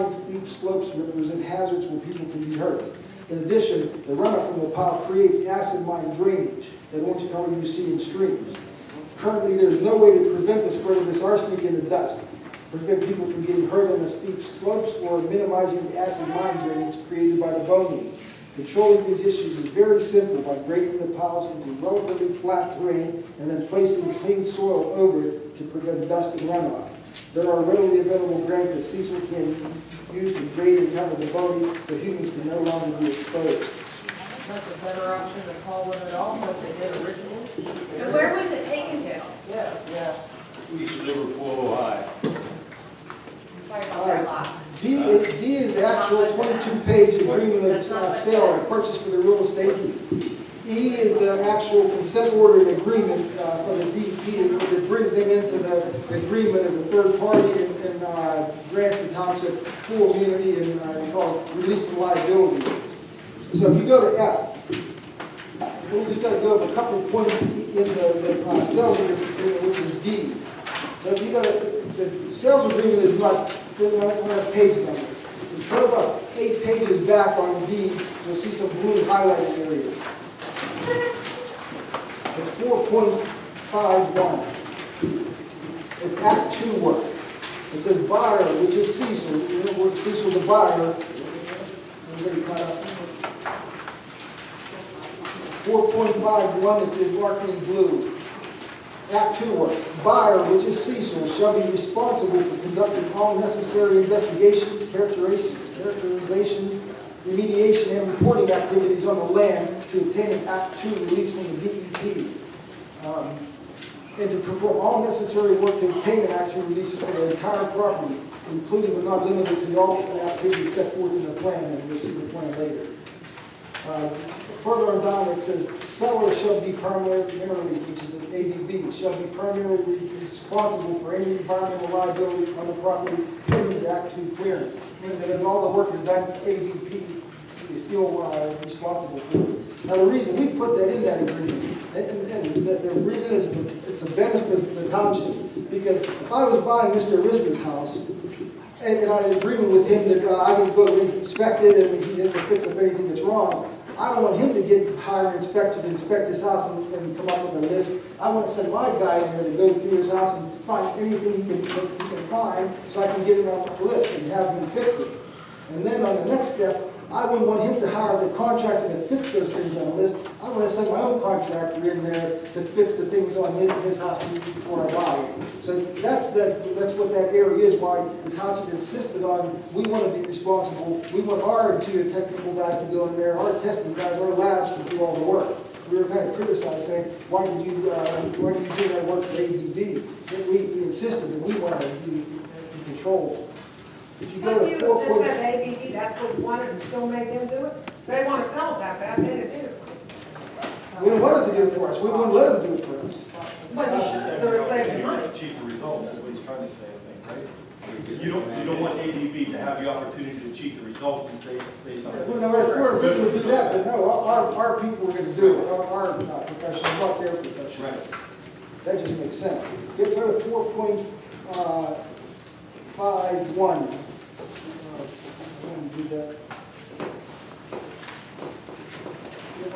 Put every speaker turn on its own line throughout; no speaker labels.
and steep slopes represent hazards where people can be hurt. In addition, the runoff from the pile creates acid mine drainage, that orange color you see in streams. Currently, there's no way to prevent the spread of this arsenic in the dust, prevent people from getting hurt on the steep slopes, or minimizing the acid mine drainage created by the boning. Controlling these issues is very simple by grading the piles into relatively flat terrain and then placing clean soil over it to prevent dust and runoff. There are readily available grants that Cecil can use to grade and cover the boning so humans can no longer be exposed.
That's a better option than calling it off like they did originally.
And where was it taken to?
Yeah.
East Liverpool, Ohio.
Sorry about that lot.
D is the actual 22-page agreement of sale or purchase for the real estate. E is the actual consent order and agreement for the DEP that brings them into the agreement as a third party and grants the township full immunity and call it relief from liability. So if you go to F, we're just going to go over a couple of points in the sales agreement, which is D. So if you go to the sales agreement is not doesn't have a page number. You turn about 8 pages back on D, you'll see some blue highlighted areas. It's 4.51. It's Act 2 work. It says buyer, which is Cecil. You know, work Cecil the buyer. 4.51, it's in marked in blue. Act 2 work. Buyer, which is Cecil, shall be responsible for conducting all necessary investigations, characterizations, remediation, and reporting activities on the land to obtain an Act 2 release from the DEP. And to perform all necessary work to obtain an Act 2 release for the entire property, including but not limited to all the activities set forth in the plan, and you'll see the plan later. Further on down, it says, seller shall be primarily, which is an ABB, shall be primarily responsible for any environmental liabilities on the property pending the Act 2 clearance. Meaning that as all the work is done, ABB is still responsible for it. Now, the reason we put that in that agreement, and the reason is it's a benefit to the township, because if I was buying Mr. Arista's house, and I agree with him that I can go inspect it and he has to fix up anything that's wrong, I don't want him to get hired an inspector to inspect his house and come up with a list. I want to send my guy in there to go through his house and find anything he can find so I can get it off the list and have him fix it. And then on the next step, I wouldn't want him to hire the contractor to fix those things on the list. I want to send my own contractor in there to fix the things on his house before I buy it. So that's what that area is, why the township insisted on, we want to be responsible. We want our two technical guys to go in there, our testing guys, our labs to do all the work. We were kind of criticized saying, why did you do that work for ABB? We insisted that we wanted to be in control. If you go to 4.
Just said ABB, that's what you wanted, and still make them do it? They want to sell it that bad, they didn't do it.
We don't want them to do it for us. We wouldn't let them do it for us.
But you should, they're saving money.
Achieve the results, is what he's trying to say, I think, right? You don't want ABB to have the opportunity to achieve the results and say something.
Well, no, if we're going to do that, but no, our people are going to do it. Our professionals, not their professionals.
Right.
That just makes sense. Go to 4.51. Do that.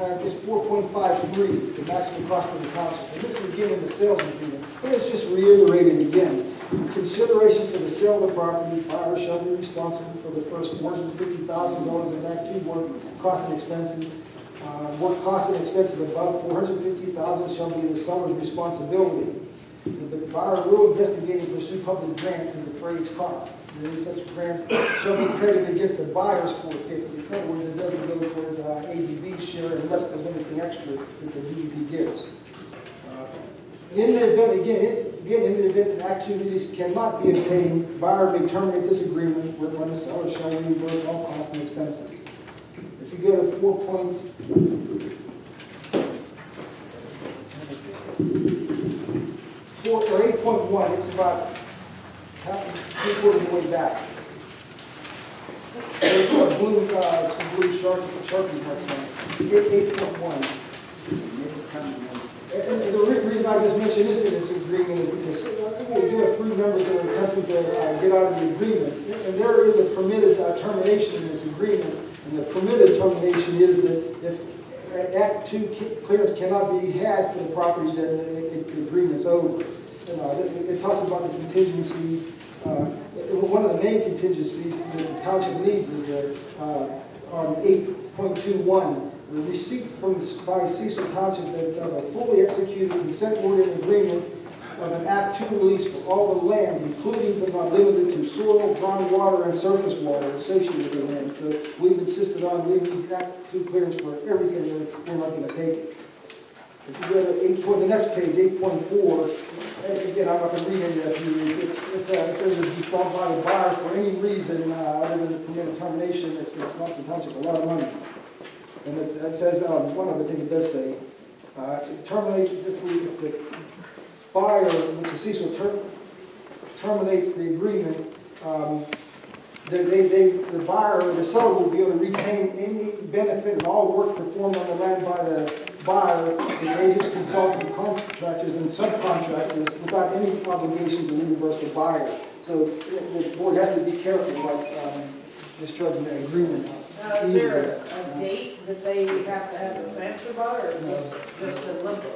I guess 4.53, the maximum cost of the township. And this is again in the sales agreement. And it's just reiterated again. Consideration for the sale of the property, buyer shall be responsible for the first $450,000 in Act 2 work, cost and expenses. Work costs and expenses above $450,000 shall be the seller's responsibility. The buyer will investigate and pursue public grants and defray its costs. Any such grants shall be credited against the buyer's $450,000. In other words, it doesn't go towards ABB's share unless there's anything extra that the DEP gives. In the event, again, in the event that Act 2 release cannot be obtained, buyer may terminate this agreement when the seller shall reimburse all costs and expenses. If you go to 8.1, it's about three-quarters of the way back. There's some blue Sharpie marks on it. 8.1. And the reason reason I just mentioned this in this agreement is because we do have 3 members that are attempting to get out of the agreement. And there is a permitted termination in this agreement. And the permitted termination is that if Act 2 clearance cannot be had for the property, then the agreement's over. It talks about the contingencies. One of the main contingencies that the township needs is that on 8.21, the receipt by Cecil Township of a fully executed consent order and agreement of an Act 2 release for all the land, including but not limited to soil, groundwater, and surface water associated with the land. So we've insisted on leaving Act 2 clearance for everything, we're not going to take it. If you go to the next page, 8.4, and again, I'm not going to read any of that to you. If there's a default by the buyer for any reason other than the permitted termination, it's going to cost the township a lot of money. And it says, one other thing it does say, terminate, if the buyer, which is Cecil, terminates the agreement, the buyer or the seller will be able to retain any benefit and all work performed on the land by the buyer, his agents, consultants, contractors, and subcontractors without any obligation to reimburse the buyer. So the board has to be careful about discharging that agreement.
Is there a date that they have to have this answer by, or just in limbo?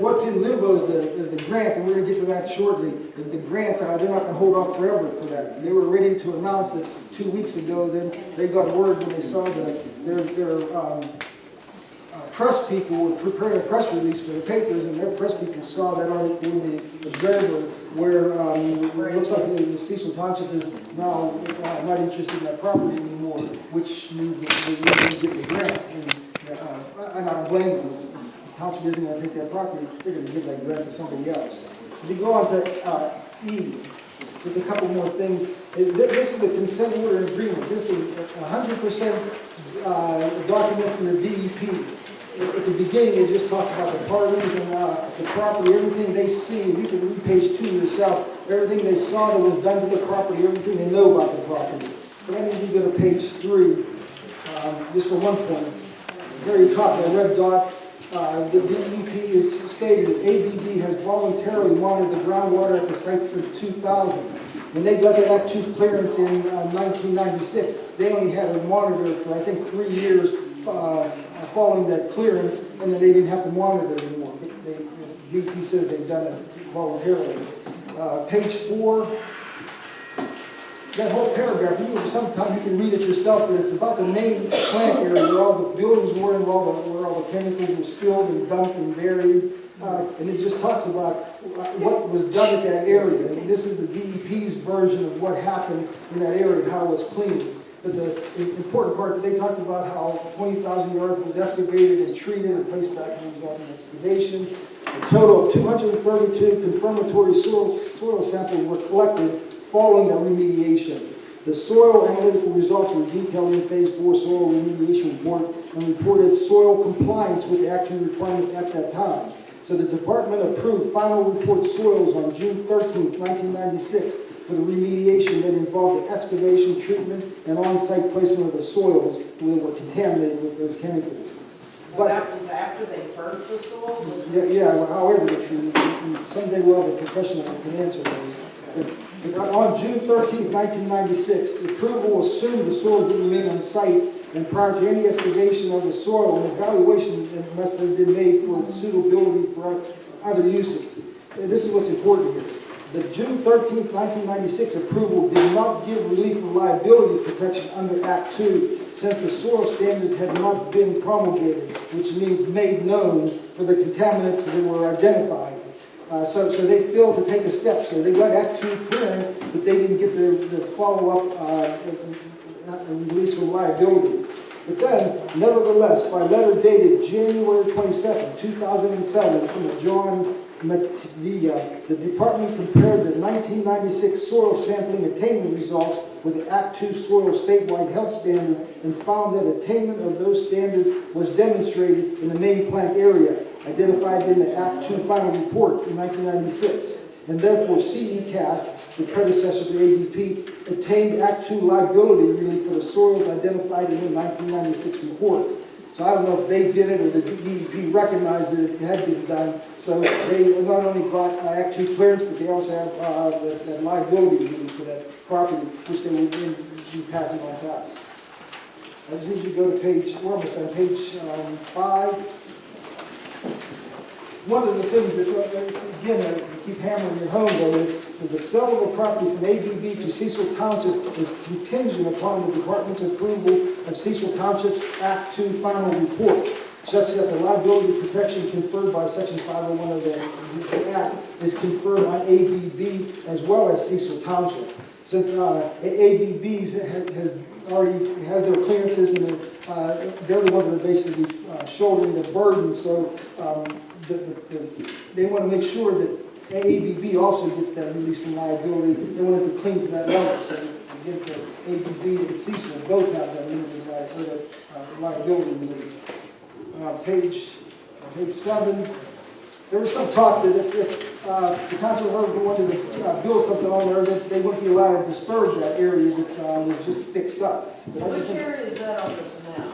What's in limbo is the grant, and we're going to get to that shortly. Is the grant, they're not going to hold off forever for that. They were ready to announce it 2 weeks ago, then they got word when they saw their press people were preparing a press release for the papers, and their press people saw that article in the Observer where it looks like the Cecil Township is now not interested in that property anymore, which means that they didn't get the grant. And I don't blame them. If the township isn't going to take that property, they're going to give that grant to somebody else. If you go on to E, there's a couple more things. This is the consent order agreement. This is 100% document from the DEP. At the beginning, it just talks about the parties and the property, everything they see. You can read page 2 yourself. Everything they saw that was done to the property, everything they know about the property. But I need you to go to page 3, just for one point. Very top, the red dot. The DEP is stated that ABB has voluntarily monitored the groundwater at the site since 2000. When they got that Act 2 clearance in 1996, they only had a monitor for, I think, 3 years following that clearance, and then they didn't have to monitor it anymore. The DEP says they've done it voluntarily. Page 4, that whole paragraph, sometimes you can read it yourself, but it's about the main plant area where all the buildings were and where all the chemicals were spilled and dumped and buried. And it just talks about what was done at that area. And this is the DEP's version of what happened in that area, how it was cleaned. But the important part, they talked about how 20,000 yards was excavated and treated and placed back in the result of excavation. A total of 232 confirmatory soil samples were collected following that remediation. The soil analytical results were detailed in Phase 4 soil remediation report and reported soil compliance with the Act 2 requirements at that time. So the department approved final report soils on June 13, 1996 for the remediation that involved the excavation, treatment, and on-site placement of the soils that were contaminated with those chemicals.
But that was after they burned the soil?
Yeah, however they treated it. Someday we'll have a professional that can answer those. But on June 13, 1996, the approval assumed the soil would remain on site, and prior to any excavation of the soil, an evaluation must have been made for its suitability for other uses. And this is what's important here. The June 13, 1996 approval did not give relief from liability protection under Act 2 since the soil standards had not been promulgated, which means made known for the contaminants that were identified. So they failed to take a step. So they got Act 2 clearance, but they didn't get the follow-up release from liability. But then, nevertheless, by letter dated January 22nd, 2007, from John Matvia, the department compared the 1996 soil sampling attainment results with the Act 2 soil statewide health standards and found that attainment of those standards was demonstrated in the main plant area, identified in the Act 2 final report in 1996. And therefore, CECAST, the predecessor to ABP, attained Act 2 liability relief for the soils identified in the 1996 report. So I don't know if they did it or the DEP recognized that it had been done. So they not only got Act 2 clearance, but they also have that liability relief for that property, which they will be passing on to us. I just need you to go to page, we're almost on page 5. One of the things that, again, I keep hammering it home though, is so the sale of the property from ABB to Cecil Township is contingent upon the department's approval of Cecil Township's Act 2 final report, such that the liability protection conferred by Section 501 of the Act is conferred on ABB as well as Cecil Township. Since ABB has their clearances and they're the ones that are basically shouldering the burden, so they want to make sure that ABB also gets that release from liability. They want it to clean to that level, so against ABB and Cecil both have that limited liability relief. Page 7. There was some talk that if the council ever wanted to build something on there, that they wouldn't be allowed to disturb that area that's just fixed up. But I just
Which
think
area is that on this map?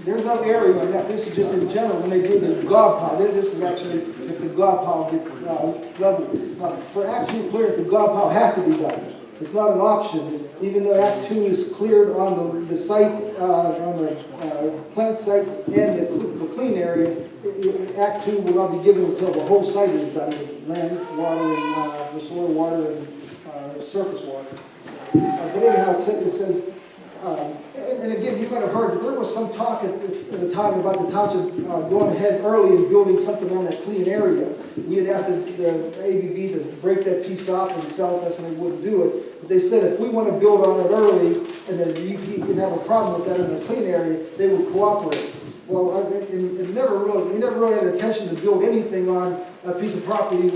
there's no area like that. This is just in general when they do the gob pile. This is actually if the gob pile gets leveled. For Act 2 clearance, the gob pile has to be done. It's not an option. Even though Act 2 is cleared on the site, on the plant site and the clean area, Act 2 will not be given until the whole site is done with land, water, and the soil water and surface water. But anyhow, it says, and again, you might have heard that there was some talk at the time about the township going ahead early and building something on that clean area. We had asked the ABB to break that piece off and sell it to us, and they wouldn't do it. But they said if we want to build on it early, and then the UP can have a problem with that in the clean area, they would cooperate. Well, we never really had intention to build anything on a piece of property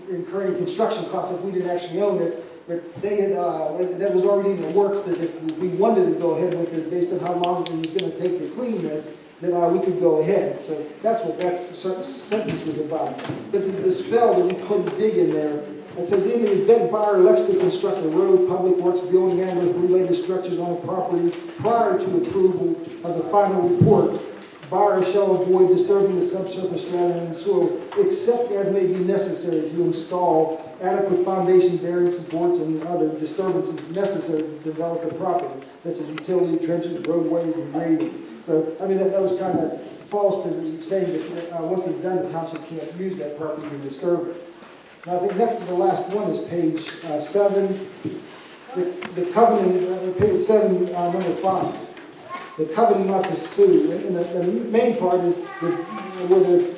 incurring construction costs if we didn't actually own it. But they had, that was already in the works that if we wanted to go ahead with it based on how long it was going to take to clean this, then we could go ahead. So that's what that sentence was about. But the spell that we couldn't dig in there, it says, in the event buyer elects to construct a road, public works building, and with related structures on the property prior to approval of the final report, buyer shall avoid disturbing the subsurface strata and soil except as may be necessary to install adequate foundation bearing supports and other disturbances necessary to develop the property, such as utility trenches, roadways, and grading. So, I mean, that was kind of false to saying that once it's done, the township can't use that property to disturb it. Now, I think next to the last one is page 7. The covenant, page 7, number 5. The covenant not to sue. And the main part is that where the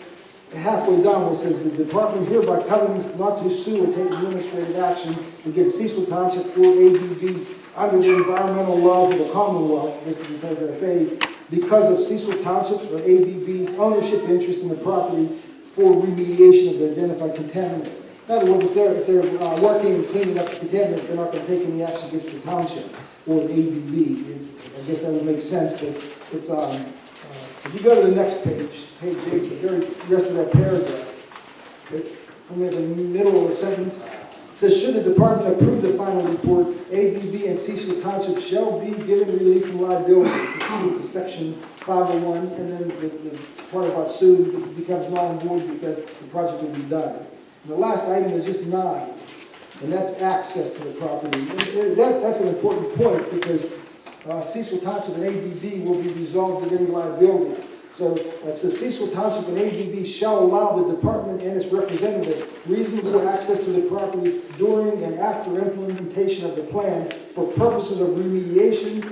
halfway down where it says the department hereby covenants not to sue or take administrative action against Cecil Township or ABB under the environmental laws of the Commonwealth, this is paragraph A, because of Cecil Township's or ABB's ownership interest in the property for remediation of the identified contaminants. In other words, if they're working and cleaning up the contaminants, they're not going to take any action against the township or the ABB. I guess that would make sense, but it's if you go to the next page, page 8, the very rest of that paragraph, from the middle of the sentence, it says, should the department approve the final report, ABB and Cecil Township shall be given relief from liability pursuant to section 501, and then the part about suing becomes null and void because the project will be done. And the last item is just 9, and that's access to the property. And that's an important point because Cecil Township and ABB will be resolved of any liability. So it says Cecil Township and ABB shall allow the department and its representative reasonable access to the property during and after implementation of the plan for purposes of remediation,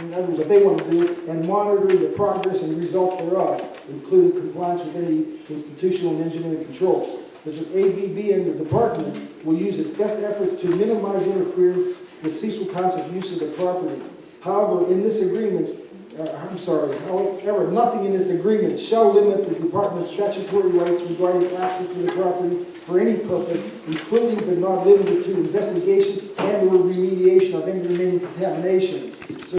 in other words, if they want to do it, and monitoring the progress and results thereof, including compliance with any institutional and engineering controls. This is ABB and the department will use its best efforts to minimize interference with Cecil Township's use of the property. However, in this agreement, however, nothing in this agreement shall limit the department's statutory rights regarding access to the property for any purpose, including but not limited to investigation and or remediation of any remaining contamination.